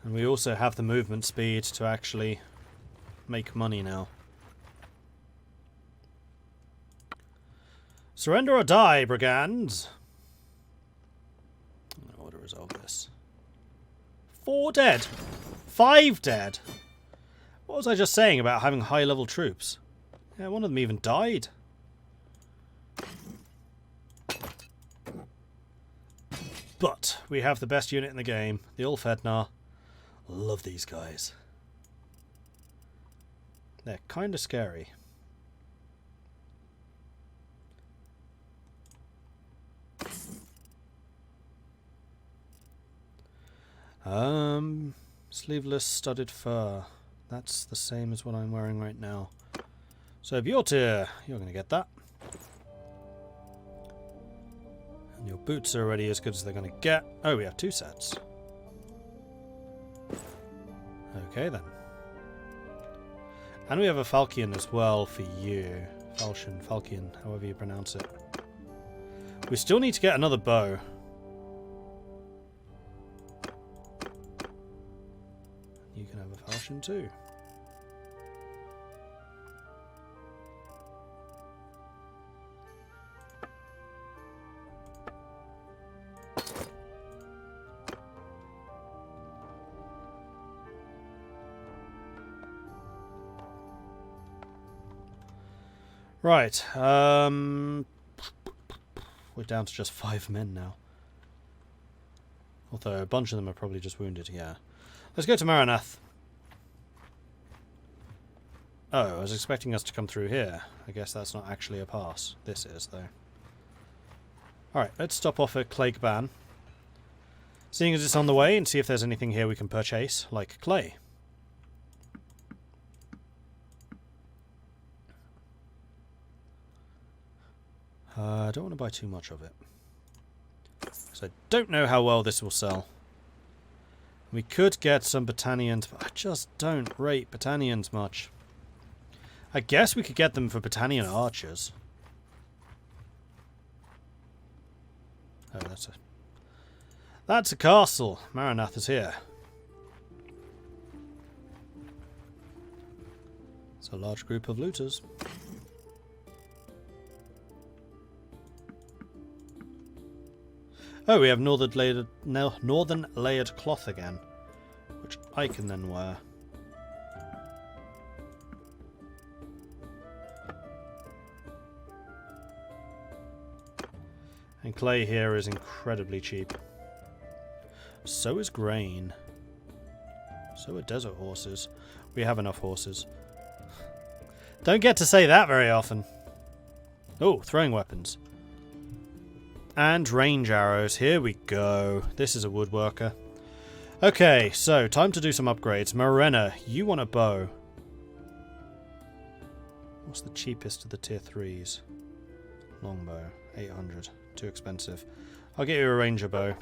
And we also have the movement speed to actually make money now. Surrender or die, brigands! I don't know how to resolve this. 4 dead! 5 dead! What was I just saying about having high-level troops? Yeah, one of them even died. But we have the best unit in the game, the Ulfhednar. Love these guys. They're kind of scary. Sleeveless studded fur. That's the same as what I'm wearing right now. So Bjortir, you're going to get that. And your boots are already as good as they're going to get. Oh, we have 2 sets. Okay then. And we have a Falchion as well for you. Falchion, however you pronounce it. We still need to get another bow. You can have a Falchion too. Right, we're down to just 5 men now. Although a bunch of them are probably just wounded, yeah. Let's go to Maranath. Oh, I was expecting us to come through here. I guess that's not actually a pass. This is, though. Alright, let's stop off at Clakeban. Seeing as it's on the way, and see if there's anything here we can purchase, like clay. I don't want to buy too much of it. So I don't know how well this will sell. We could get some Battanians, but I just don't rate Battanians much. I guess we could get them for Battanian archers. Oh, that's a castle. Maranath is here. It's a large group of looters. Oh, we have northern layered cloth again, which I can then wear. And clay here is incredibly cheap. So is grain. So are desert horses. We have enough horses. Don't get to say that very often. Oh, throwing weapons. And range arrows. Here we go. This is a woodworker. Okay, so time to do some upgrades. Morena, you want a bow. What's the cheapest of the tier 3s? Longbow. 800. Too expensive. I'll get you a ranger bow.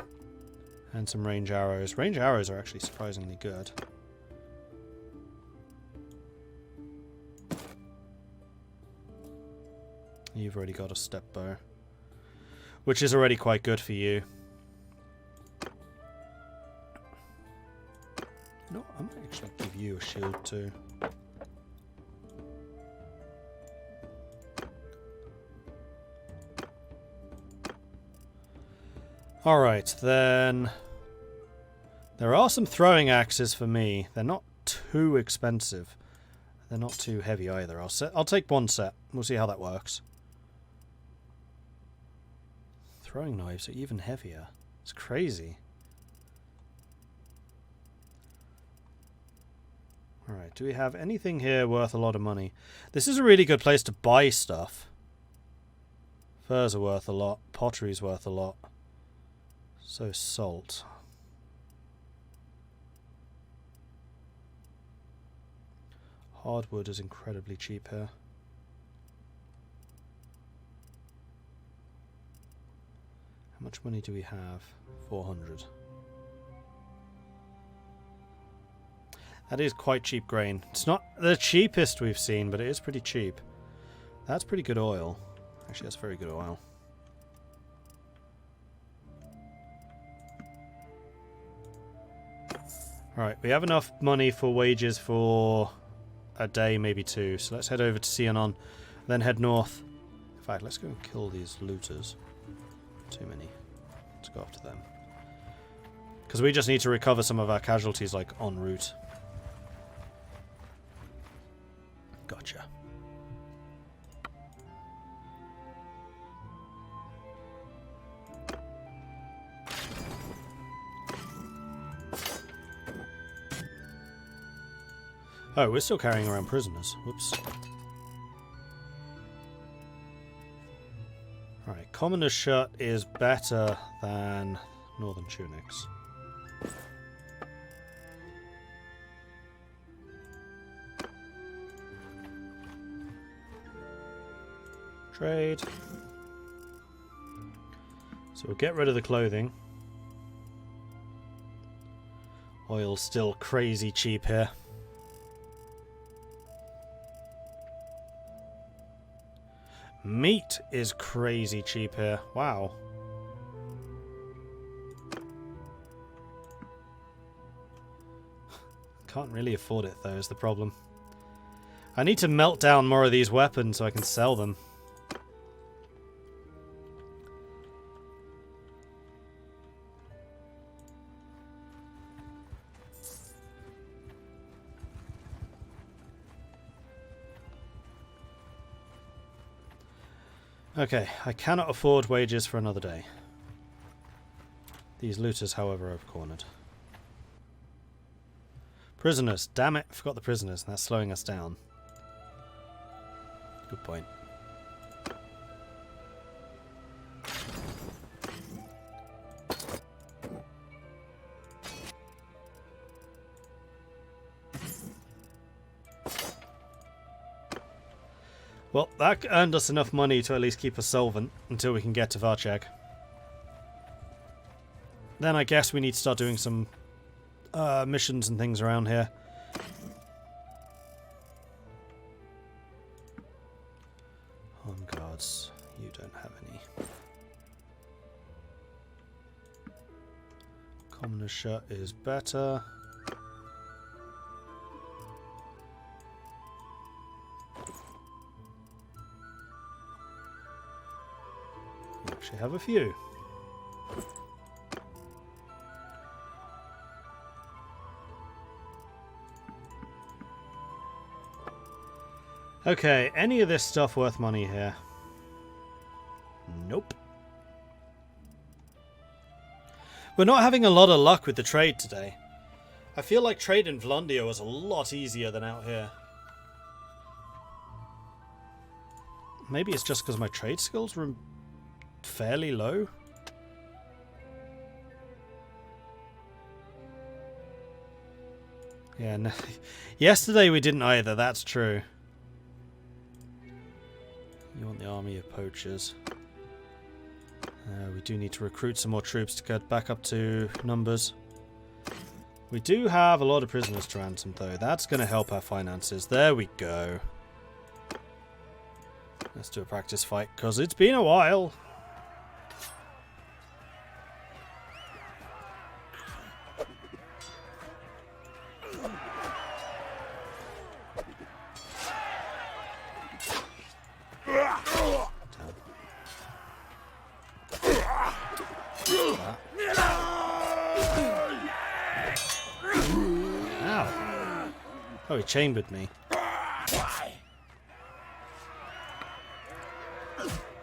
And some range arrows. Range arrows are actually surprisingly good. You've already got a step bow. Which is already quite good for you. No, I might actually give you a shield too. Alright, then. There are some throwing axes for me. They're not too expensive. They're not too heavy either. I'll take 1 set. We'll see how that works. Throwing knives are even heavier. It's crazy. Alright, do we have anything here worth a lot of money? This is a really good place to buy stuff. Furs are worth a lot. Pottery's worth a lot. So salt. Hardwood is incredibly cheap here. How much money do we have? 400. That is quite cheap grain. It's not the cheapest we've seen, but it is pretty cheap. That's pretty good oil. Actually, that's very good oil. Alright, we have enough money for wages for a day, maybe two. So let's head over to Sionon, then head north. In fact, let's go and kill these looters. Too many. Let's go after them. Because we just need to recover some of our casualties, like, en route. Gotcha. Oh, we're still carrying around prisoners. Whoops. Alright, Commoner's Shirt is better than Northern Tunics. Trade. So we'll get rid of the clothing. Oil's still crazy cheap here. Meat is crazy cheap here. Wow. Can't really afford it though, is the problem. I need to melt down more of these weapons so I can sell them. Okay, I cannot afford wages for another day. These looters, however, I've cornered. Prisoners. Damn it, I forgot the prisoners. That's slowing us down. Good point. Well, that earned us enough money to at least keep us solvent until we can get to Varcheg. Then I guess we need to start doing some missions and things around here. Home guards, you don't have any. Commoner's Shirt is better. Actually have a few. Okay, any of this stuff worth money here? Nope. We're not having a lot of luck with the trade today. I feel like trade in Vlondia was a lot easier than out here. Maybe it's just because my trade skills were fairly low. Yeah, no. Yesterday we didn't either, that's true. You want the army of poachers. We do need to recruit some more troops to get back up to numbers. We do have a lot of prisoners to ransom though. That's going to help our finances. There we go. Let's do a practice fight because it's been a while. Oh, he chambered me.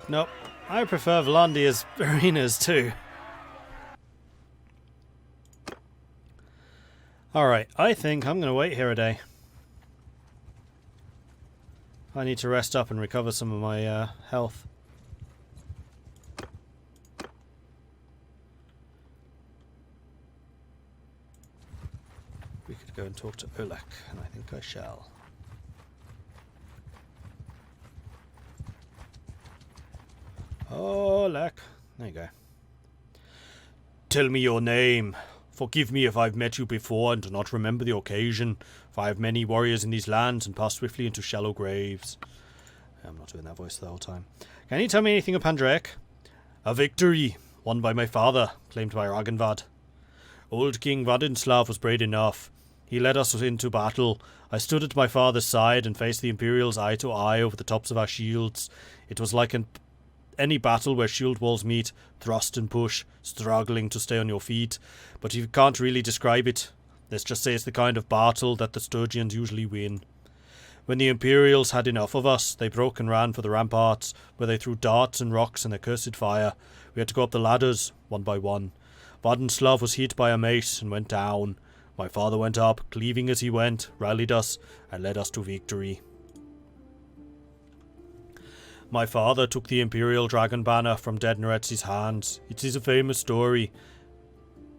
Nope. I prefer Vlandia's arenas too. Alright, I think I'm going to wait here a day. I need to rest up and recover some of my health. We could go and talk to Olek, and I think I shall. Olek. There you go. Tell me your name. Forgive me if I've met you before and do not remember the occasion, for I have many warriors in these lands and pass swiftly into shallow graves. I'm not doing that voice the whole time. Can you tell me anything of Pandraic? A victory, won by my father, claimed by Ragnvad. Old King Vladislav was brave enough. He led us into battle. I stood at my father's side and faced the Imperials eye to eye over the tops of our shields. It was like any battle where shield walls meet, thrust and push, struggling to stay on your feet. But you can't really describe it. Let's just say it's the kind of battle that the Sturgians usually win. When the Imperials had enough of us, they broke and ran for the ramparts, where they threw darts and rocks and their cursed fire. We had to go up the ladders, one by one. Vladislav was hit by a mace and went down. My father went up, cleaving as he went, rallied us, and led us to victory. My father took the Imperial Dragon Banner from Dead Neretz's hands. It is a famous story.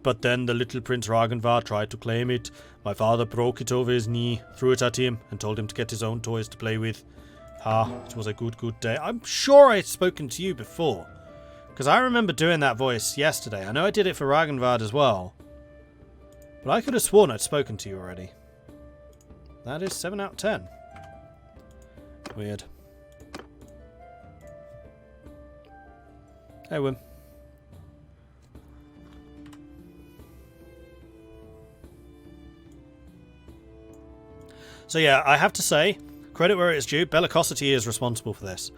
But then the little Prince Ragnvar tried to claim it. My father broke it over his knee, threw it at him, and told him to get his own toys to play with. It was a good day. I'm sure I'd spoken to you before, because I remember doing that voice yesterday. I know I did it for Ragnvard as well, but I could have sworn I'd spoken to you already. That is 7 out of 10. Weird. Hey, Wim. So yeah, I have to say, credit where it is due, Bellicosity is responsible for this.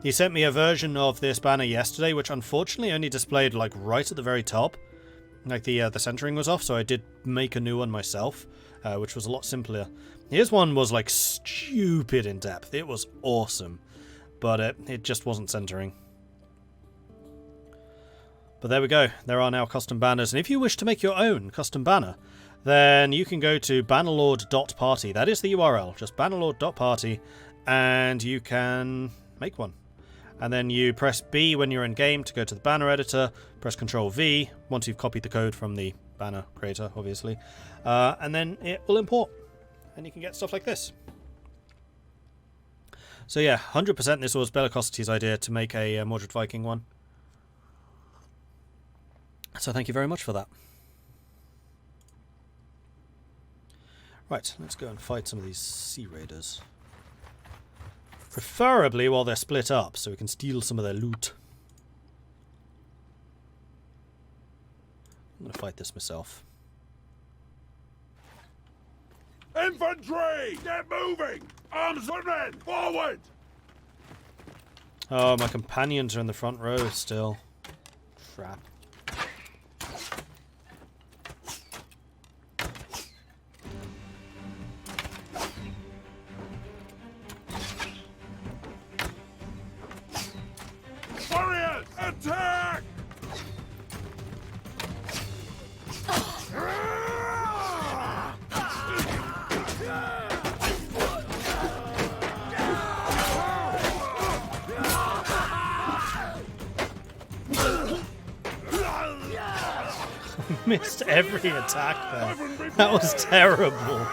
He sent me a version of this banner yesterday, which unfortunately only displayed like right at the very top. Like the centering was off, so I did make a new one myself, which was a lot simpler. His one was like stupid in depth. It was awesome, but it just wasn't centering. But there we go. There are now custom banners, and if you wish to make your own custom banner, then you can go to bannerlord.party. That is the URL, just bannerlord.party, and you can make one. And then you press B when you're in game to go to the banner editor, press Ctrl V once you've copied the code from the banner creator, obviously, and then it will import, and you can get stuff like this. So yeah, 100% this was Bellicosity's idea to make a Mordred Viking one. So thank you very much for that. Right, let's go and fight some of these sea raiders. Preferably while they're split up, so we can steal some of their loot. I'm going to fight this myself. Infantry! Get moving! Arms on men! Forward! Oh, my companions are in the front row still. Crap. Warriors, attack! Missed every attack there. That was terrible.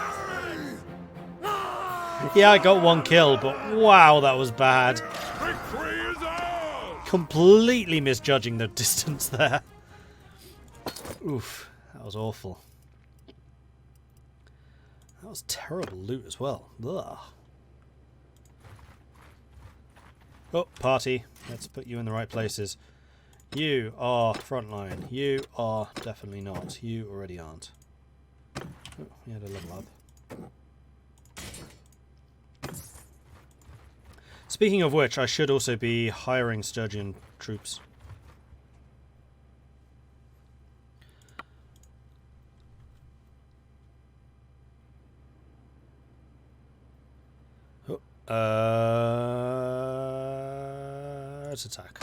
Yeah, I got one kill, but wow, that was bad. Victory is ours! Completely misjudging the distance there. Oof, that was awful. That was terrible loot as well. Ugh. Oh, party. Let's put you in the right places. You are frontline. You are definitely not. You already aren't. Oh, we had a level up. Speaking of which, I should also be hiring Sturgian troops. Oh, let's attack.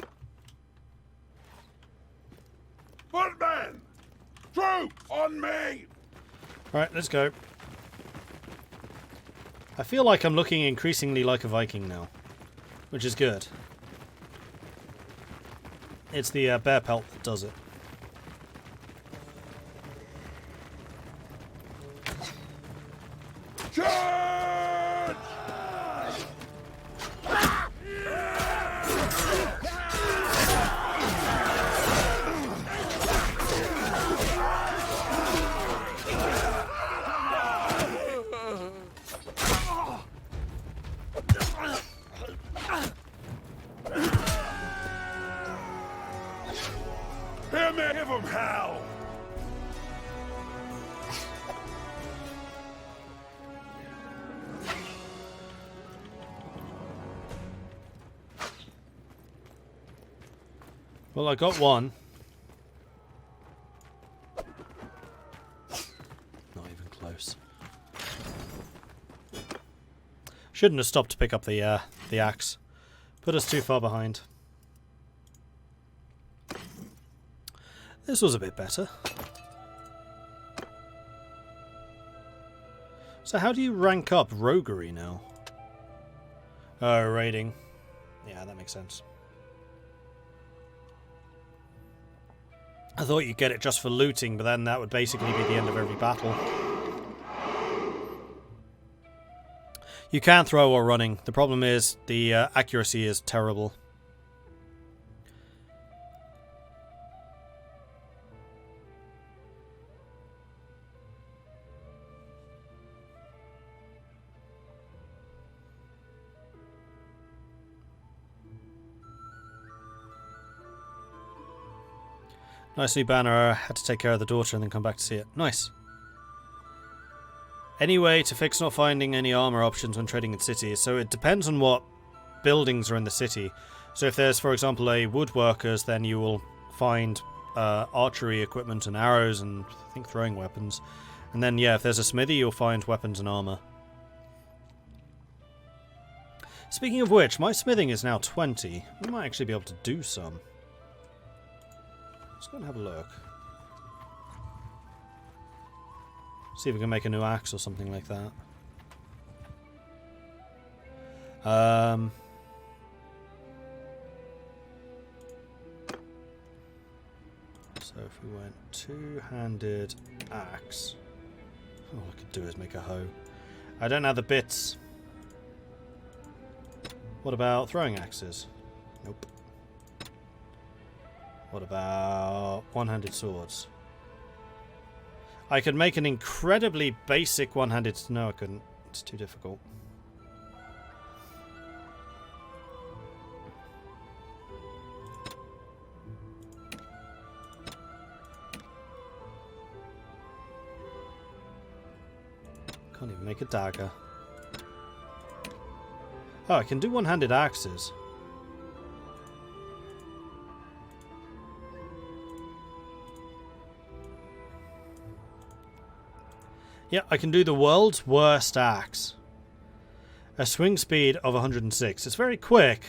Footmen! Troops on me! Right, let's go. I feel like I'm looking increasingly like a Viking now, which is good. It's the bear pelt that does it. Charge! Well, I got one. Not even close. Shouldn't have stopped to pick up the axe. Put us too far behind. This was a bit better. So how do you rank up roguery now? Oh, raiding. Yeah, that makes sense. I thought you'd get it just for looting, but then that would basically be the end of every battle. You can throw while running. The problem is the accuracy is terrible. Nicely, Banner. Had to take care of the daughter and then come back to see it. Nice. Anyway, to fix not finding any armor options when trading in cities. So it depends on what buildings are in the city. So if there's, for example, a woodworkers, then you will find archery equipment and arrows and I think throwing weapons. And then, yeah, if there's a smithy, you'll find weapons and armor. Speaking of which, my smithing is now 20. We might actually be able to do some. Let's go and have a look. See if we can make a new axe or something like that. So if we went two-handed axe, all I could do is make a hoe. I don't have the bits. What about throwing axes? Nope. What about one-handed swords? I could make an incredibly basic one-handed... No, I couldn't. It's too difficult. Can't even make a dagger. Oh, I can do one-handed axes. Yeah, I can do the world's worst axe. A swing speed of 106. It's very quick.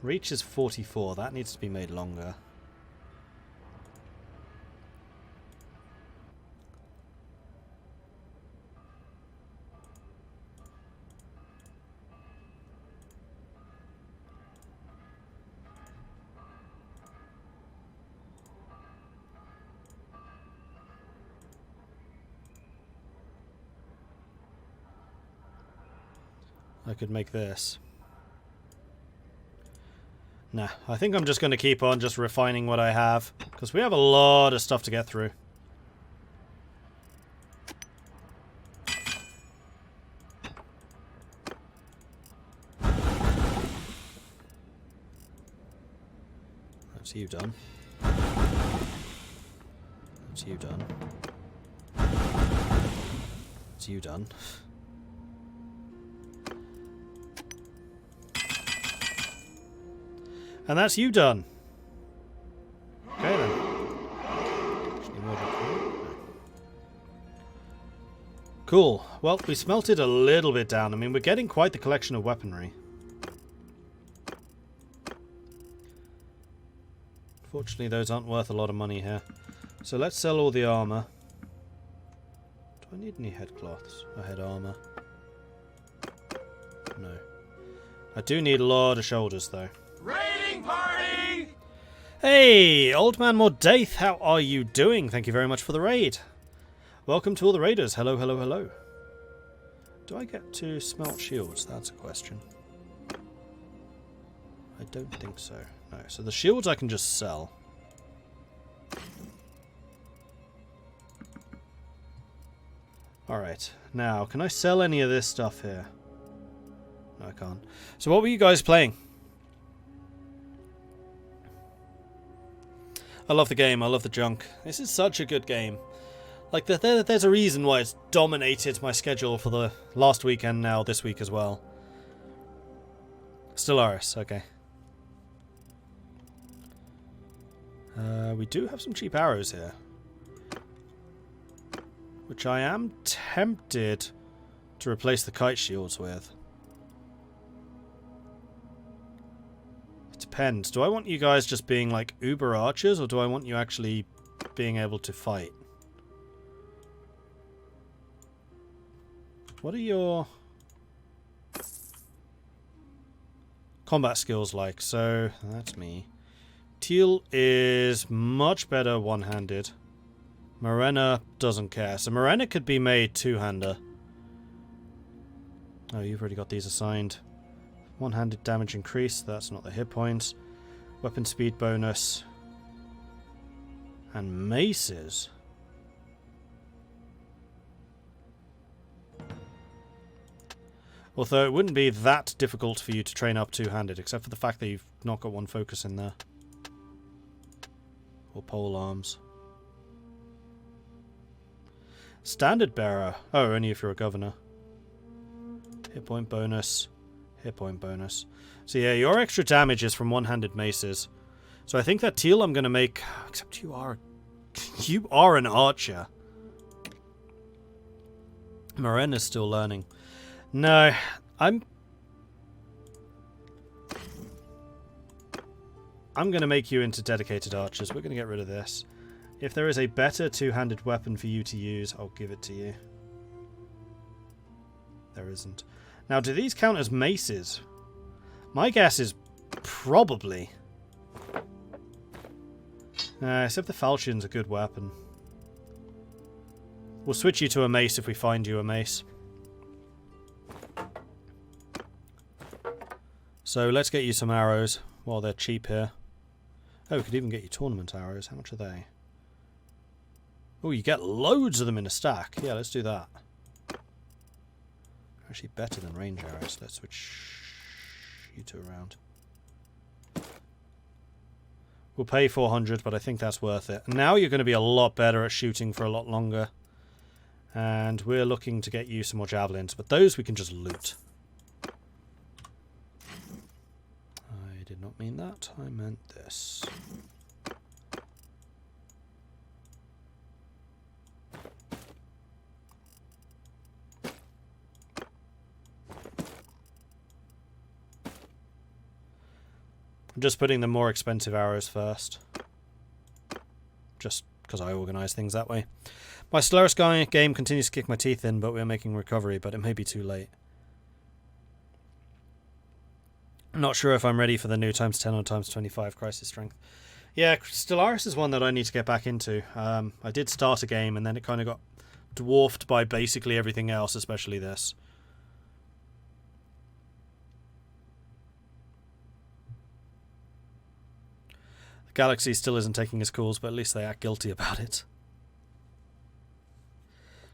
Reach is 44. That needs to be made longer. I could make this. Nah, I think I'm just going to keep on just refining what I have, because we have a lot of stuff to get through. That's you done. That's you done. That's you done. And that's you done. Okay then. Cool. Well, we smelted a little bit down. I mean, we're getting quite the collection of weaponry. Fortunately, those aren't worth a lot of money here. So let's sell all the armor. Do I need any headcloths or head armor? No. I do need a lot of shoulders, though. Raiding party! Hey, Old Man Mordred, how are you doing? Thank you very much for the raid. Welcome to all the raiders. Hello, hello, hello. Do I get to smelt shields? That's a question. I don't think so. No, so the shields I can just sell. Alright, now, can I sell any of this stuff here? No, I can't. So what were you guys playing? I love the game, I love the junk. This is such a good game. Like, there's a reason why it's dominated my schedule for the last week and now this week as well. Stellaris, okay. We do have some cheap arrows here, which I am tempted to replace the kite shields with. It depends. Do I want you guys just being like uber archers, or do I want you actually being able to fight? What are your combat skills like? So, that's me. Teal is much better one-handed. Morena doesn't care. So Morena could be made two-hander. Oh, you've already got these assigned. One-handed damage increase. That's not the hit points. Weapon speed bonus. And maces. Although it wouldn't be that difficult for you to train up two-handed, except for the fact that you've not got one focus in there. Or pole arms. Standard bearer. Oh, only if you're a governor. Hit point bonus. Hit point bonus. So yeah, your extra damage is from one-handed maces. So I think that teal I'm going to make... Except you are... You are an archer. Morena's still learning. No, I'm going to make you into dedicated archers. We're going to get rid of this. If there is a better two-handed weapon for you to use, I'll give it to you. There isn't. Now, do these count as maces? My guess is probably. Except the falchion's a good weapon. We'll switch you to a mace if we find you a mace. So let's get you some arrows while they're cheap here. Oh, we could even get you tournament arrows. How much are they? Oh, you get loads of them in a stack. Yeah, let's do that. Actually better than range arrows. Let's switch you two around. We'll pay 400, but I think that's worth it. Now you're going to be a lot better at shooting for a lot longer. And we're looking to get you some more javelins, but those we can just loot. I did not mean that. I meant this. I'm just putting the more expensive arrows first. Just because I organise things that way. My Stellaris game continues to kick my teeth in, but we're making recovery, but it may be too late. I'm not sure if I'm ready for the new times 10 or times 25 crisis strength. Yeah, Stellaris is one that I need to get back into. I did start a game, and then it kind of got dwarfed by basically everything else, especially this. Galaxy still isn't taking his calls, but at least they act guilty about it.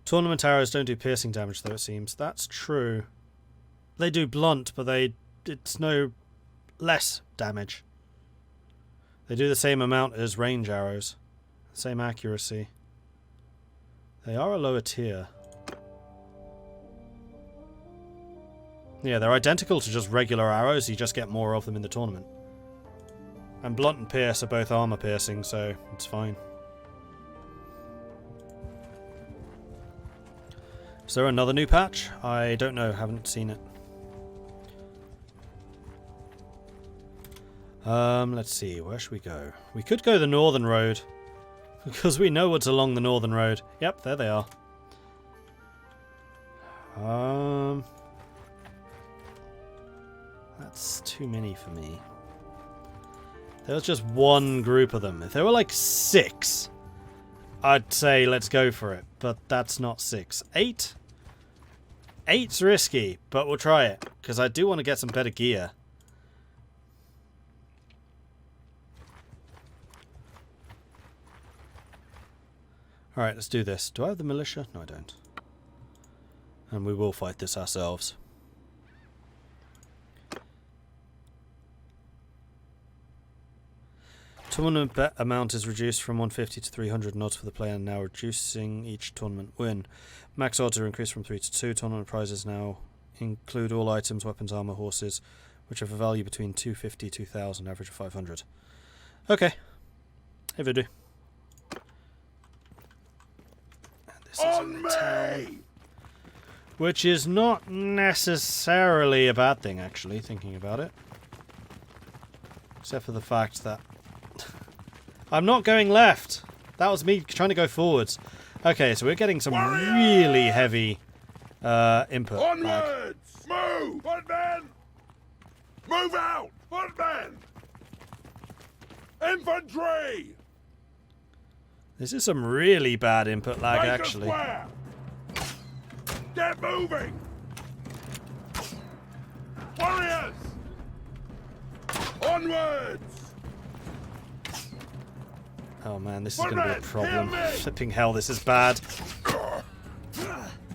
Tournament arrows don't do piercing damage, though, it seems. That's true. They do blunt, but it's no less damage. They do the same amount as range arrows. Same accuracy. They are a lower tier. Yeah, they're identical to just regular arrows, you just get more of them in the tournament. And blunt and pierce are both armor piercing, so it's fine. Is there another new patch? I don't know, haven't seen it. Let's see, where should we go? We could go the northern road, because we know what's along the northern road. Yep, there they are. That's too many for me. There was just one group of them. If there were like 6, I'd say let's go for it. But that's not 6. 8? 8's risky, but we'll try it. Because I do want to get some better gear. Alright, let's do this. Do I have the militia? No, I don't. And we will fight this ourselves. Tournament bet amount is reduced from 150 to 300 odds for the player, now reducing each tournament win. Max odds are increased from 3 to 2. Tournament prizes now include all items, weapons, armor, horses, which have a value between 250 and 2,000, average of 500. Okay. Hey, Voodoo. And this is in the town. Which is not necessarily a bad thing, actually, thinking about it. Except for the fact that I'm not going left. That was me trying to go forwards. Okay, so we're getting some really heavy input. Onwards! Move! Footmen! Move out! Footmen! Infantry! This is some really bad input lag, Make a actually. square! Get moving! Warriors! Onwards! Oh man, this is going to be a problem. Flipping hell, this is bad.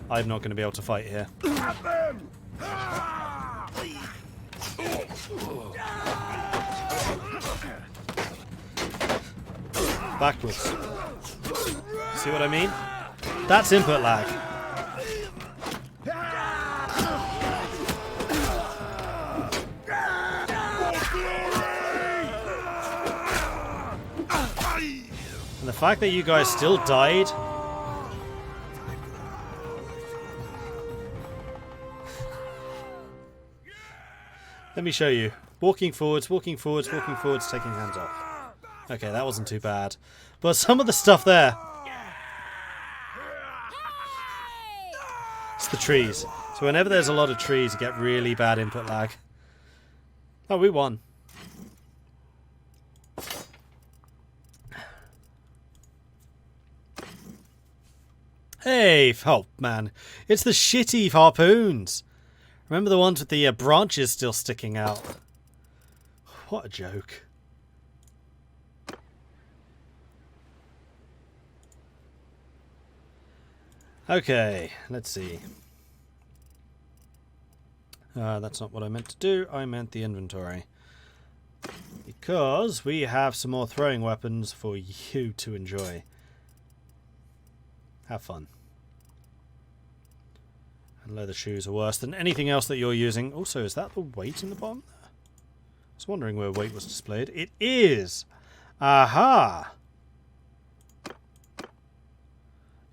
I'm not going to be able to fight here. At them! Backwards. See what I mean? That's input lag. And the fact that you guys still died. Let me show you. Walking forwards, walking forwards, walking forwards, taking hands off. Okay, that wasn't too bad. But some of the stuff there. It's the trees. So whenever there's a lot of trees, you get really bad input lag. Oh, we won. Hey, oh man, it's the shitty harpoons. Remember the ones with the branches still sticking out? What a joke. Okay, let's see. That's not what I meant to do. I meant the inventory. Because we have some more throwing weapons for you to enjoy. Have fun. And leather shoes are worse than anything else that you're using. Also, is that the weight in the bottom there? I was wondering where weight was displayed. It is! Aha!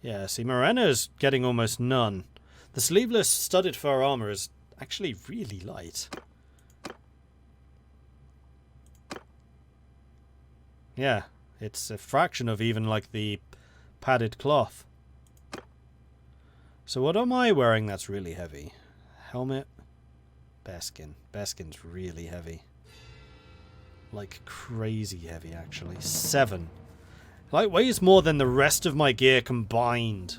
Yeah, see, Morena's getting almost none. The sleeveless studded fur armor is actually really light. Yeah, it's a fraction of even like the padded cloth. So what am I wearing that's really heavy? Helmet? Bearskin. Bearskin's really heavy. Like crazy heavy, actually. 7. Like, weighs more than the rest of my gear combined.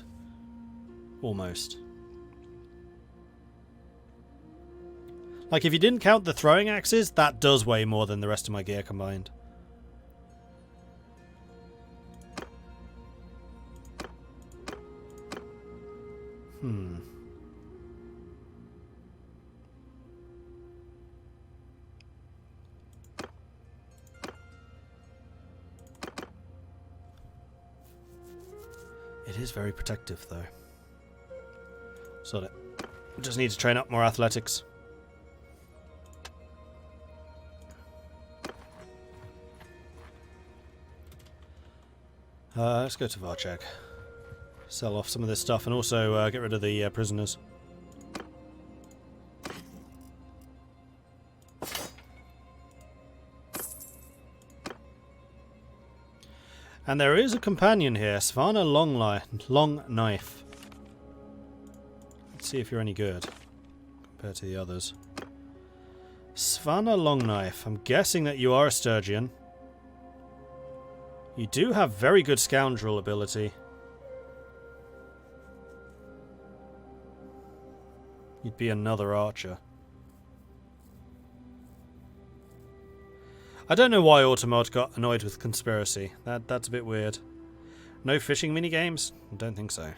Almost. Like, if you didn't count the throwing axes, that does weigh more than the rest of my gear combined. It is very protective, though. Sort it. Just need to train up more athletics. Let's go to Varchek. Sell off some of this stuff and also get rid of the prisoners. And there is a companion here, Svana Long Knife. Let's see if you're any good compared to the others. Svana Long Knife. I'm guessing that you are a Sturgian. You do have very good scoundrel ability. You'd be another archer. I don't know why Automod got annoyed with conspiracy. That's a bit weird. No fishing minigames? I don't think so.